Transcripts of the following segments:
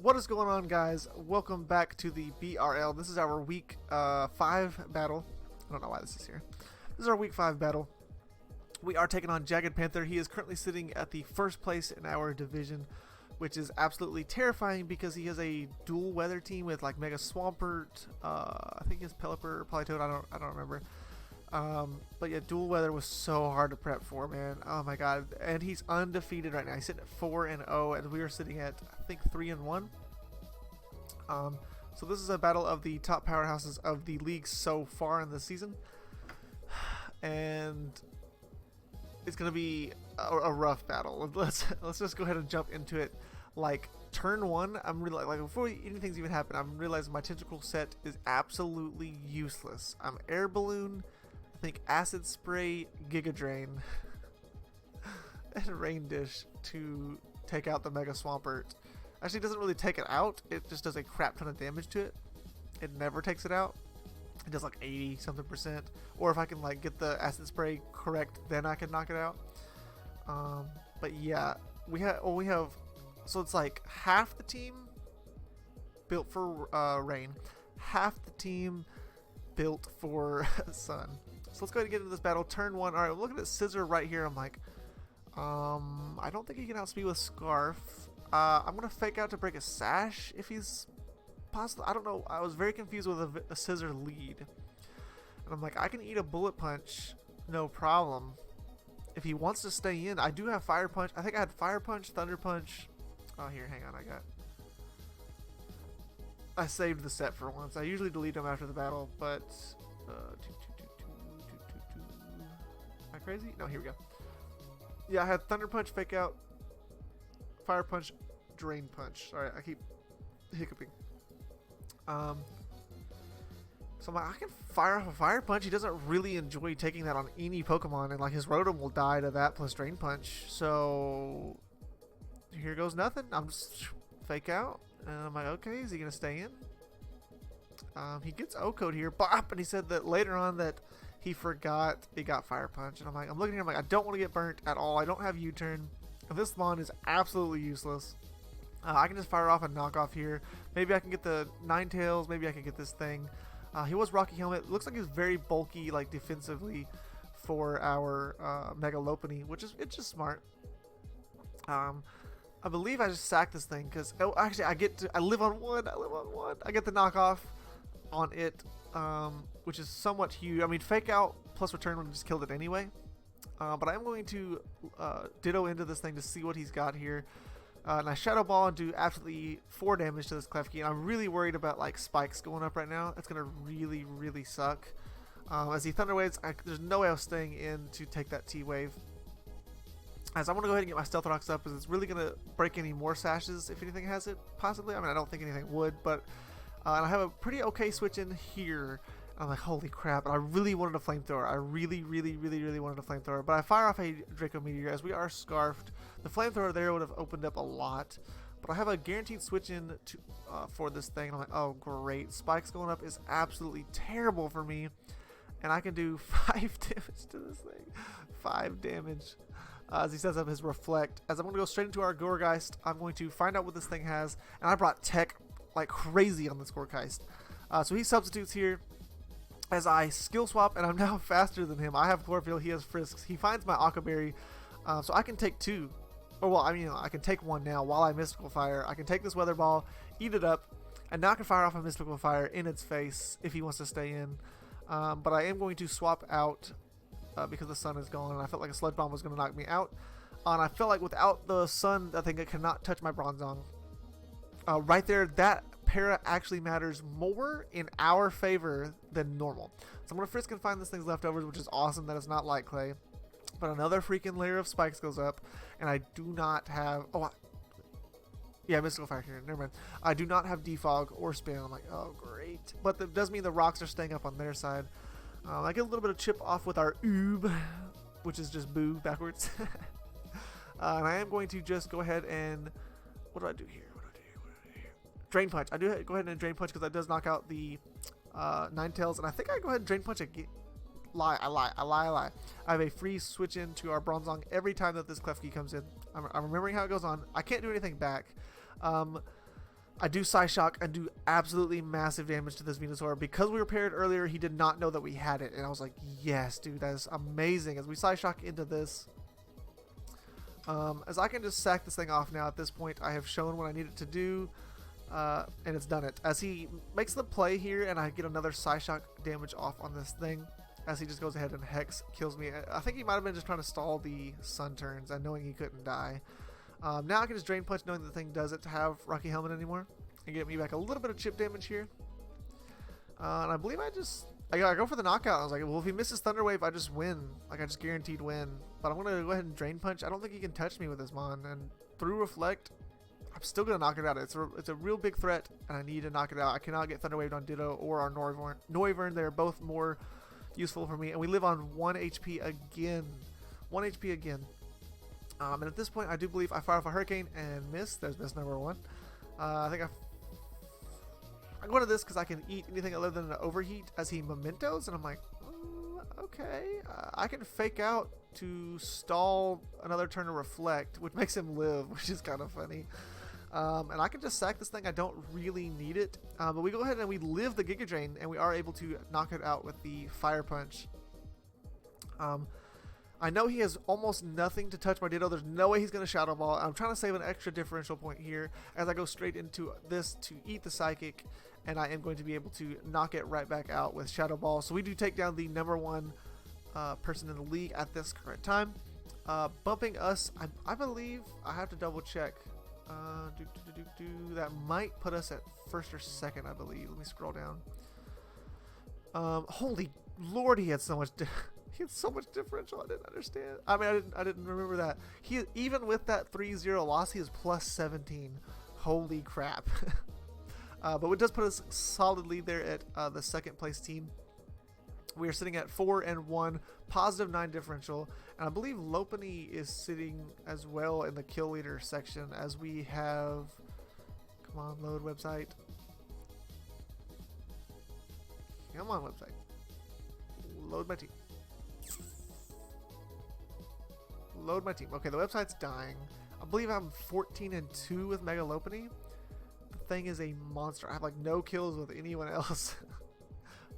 What is going on, guys? Welcome back to the BRL. This is our week 5 battle. I don't know why this is here. This is our week 5 battle. We are taking on Jagged Panther. He is currently sitting at the first place in our division, which is absolutely terrifying because he has a dual weather team with like Mega Swampert. I think he has Pelipper or Polytoad. I don't remember. But yeah, dual weather was so hard to prep for, man. Oh my god. And he's undefeated right now. He's sitting at 4-0, and we are sitting at, I think, 3-1. So this is a battle of the top powerhouses of the league so far in the season. And it's gonna be a rough battle. Let's just go ahead and jump into it. Like turn 1, I'm really like before anything's even happened, I'm realizing my tentacle set is absolutely useless. I'm air balloon, I think acid spray, Giga Drain, and rain dish to take out the Mega Swampert. Actually, it doesn't really take it out. It just does a crap ton of damage to it. It never takes it out. It does like 80 something percent. Or if I can like get the acid spray correct, then I can knock it out. But yeah, we have. So it's like half the team built for rain, half the team built for sun. So let's go ahead and get into this battle. Turn 1. All right, I'm looking at Scissor right here. I'm like, I don't think he can outspeed with Scarf. I'm gonna fake out to break a Sash if he's possible. I don't know. I was very confused with a Scissor lead, and I'm like, I can eat a Bullet Punch, no problem. If he wants to stay in, I do have Fire Punch. I think I had Fire Punch, Thunder Punch. Oh, here, hang on. I saved the set for once. I usually delete them after the battle, but am I crazy? No, here we go. Yeah, I had Thunder Punch, Fake Out, Fire Punch, Drain Punch. Sorry, I keep hiccuping. So I'm like, I can fire off a Fire Punch. He doesn't really enjoy taking that on any Pokemon, and like his Rotom will die to that plus Drain Punch. So here goes nothing. I'm just Fake Out, and I'm like, okay, is he gonna stay in? He gets O-Code here, bop, and he said that later on that he forgot he got Fire Punch, and I'm looking at him like, I don't want to get burnt at all. I don't have U-Turn. This spawn is absolutely useless. I can just fire off and knock off here. Maybe I can get the Ninetales. Maybe I can get this thing. He was Rocky Helmet. Looks like he's very bulky, like defensively, for our Mega Lopunny, which is just smart. I believe I just sacked this thing because actually I live on one. I get the knockoff on it, which is somewhat huge. I mean, Fake Out plus Return would have just killed it anyway. But I'm going to Ditto into this thing to see what he's got here. And I Shadow Ball and do absolutely 4 damage to this Klefki. And I'm really worried about like spikes going up right now. That's going to really suck. As he Thunder Waves, there's no way I was staying in to take that T-Wave. As I'm going to go ahead and get my Stealth Rocks up, because it's really going to break any more Sashes if anything has it, possibly. I mean, I don't think anything would, but and I have a pretty okay switch in here. I'm like, holy crap, and I really wanted a Flamethrower. I really wanted a Flamethrower, but I fire off a Draco Meteor. As we are Scarfed, the Flamethrower there would have opened up a lot, but I have a guaranteed switch in to, for this thing, and I'm like, oh great, spikes going up is absolutely terrible for me, and I can do 5 damage to this thing. 5 damage. As he sets up his Reflect. As I'm going to go straight into our Gourgeist, I'm going to find out what this thing has, and I brought Tech like crazy on this Gourgeist. So he substitutes here. As I skill swap, and I'm now faster than him. I have Chlorophyll, he has Frisks. He finds my Aqua Berry, so I can take 2. Or, well, I mean, I can take 1 now while I Mystical Fire. I can take this Weather Ball, eat it up, and now I can fire off a Mystical Fire in its face if he wants to stay in. But I am going to swap out because the sun is gone, and I felt like a Sludge Bomb was going to knock me out. And I felt like without the sun, I think it cannot touch my Bronzong. Right there, that Para actually matters more in our favor than normal. So I'm going to Frisk and find this thing's leftovers, which is awesome that it's not Light Clay. But another freaking layer of spikes goes up, and I do not have... yeah, Mystical Fire here. Never mind. I do not have Defog or Spin. I'm like, oh, great. But that does mean the rocks are staying up on their side. I get a little bit of chip off with our Oob, which is just Boo backwards. And I am going to just go ahead and... What do I do here? Drain Punch. I do go ahead and Drain Punch because that does knock out the Ninetales, and I think I go ahead and Drain Punch again. I lie. I have a free switch in to our Bronzong every time that this Klefki comes in. I'm remembering how it goes on. I can't do anything back. I do Psy Shock and do absolutely massive damage to this Venusaur. Because we repaired earlier, he did not know that we had it. And I was like, yes, dude, that is amazing. As we Psy Shock into this, as I can just sack this thing off now at this point, I have shown what I needed to do. And it's done it. As he makes the play here, and I get another Psy Shock damage off on this thing, as he just goes ahead and Hex kills me. I think he might have been just trying to stall the Sun turns and knowing he couldn't die. Now I can just Drain Punch knowing the thing doesn't have Rocky Helmet anymore and get me back a little bit of chip damage here. And I believe I go for the knockout. I was like, well, if he misses Thunder Wave, I just win. Like, I just guaranteed win. But I'm going to go ahead and Drain Punch. I don't think he can touch me with this Mon. And through Reflect, I'm still going to knock it out. It's a real big threat, and I need to knock it out. I cannot get Thunder Waved on Ditto or our Noivern. They're both more useful for me. And we live on 1 HP again. 1 HP again. And at this point, I do believe I fire off a Hurricane and miss. There's miss number 1. I think I go to this because I can eat anything other than an Overheat as he Mementos, and I'm like, okay. I can Fake Out to stall another turn to Reflect, which makes him live, which is kind of funny. And I can just sack this thing. I don't really need it. But we go ahead and we live the Giga Drain, and we are able to knock it out with the Fire Punch. I know he has almost nothing to touch my Ditto. There's no way he's going to Shadow Ball. I'm trying to save an extra differential point here as I go straight into this to eat the Psychic, and I am going to be able to knock it right back out with Shadow Ball. So we do take down the #1 person in the league at this current time. Bumping us, I believe, I have to double check. That might put us at 1st or 2nd, I believe. Let me scroll down. Holy Lord, he had so much he had so much differential. I didn't understand. I mean, I didn't remember that. He, even with that 3-0 loss, he is plus 17. Holy crap. But it does put us solidly there at the 2nd place team. We are sitting at 4-1, positive 9 differential, and I believe Lopunny is sitting as well in the kill leader section, as we have, come on, load website. Come on, website. Load my team. Load my team. Okay, the website's dying. I believe I'm 14-2 with Mega Lopunny. The thing is a monster. I have like no kills with anyone else.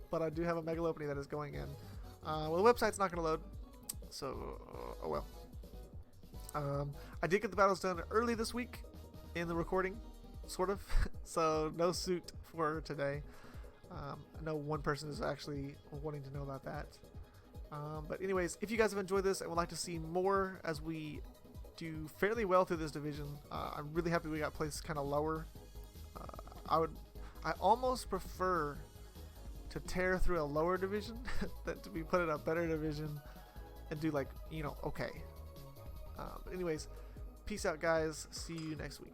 But I do have a Mega Lopunny that is going in. Well, the website's not going to load. So, oh well. I did get the battles done early this week in the recording, sort of. So, no suit for today. I know one person is actually wanting to know about that. But anyways, if you guys have enjoyed this and would like to see more as we do fairly well through this division, I'm really happy we got placed kind of lower. I almost prefer to tear through a lower division than to be put in a better division and do, like, you know, okay. But anyways, peace out, guys. See you next week.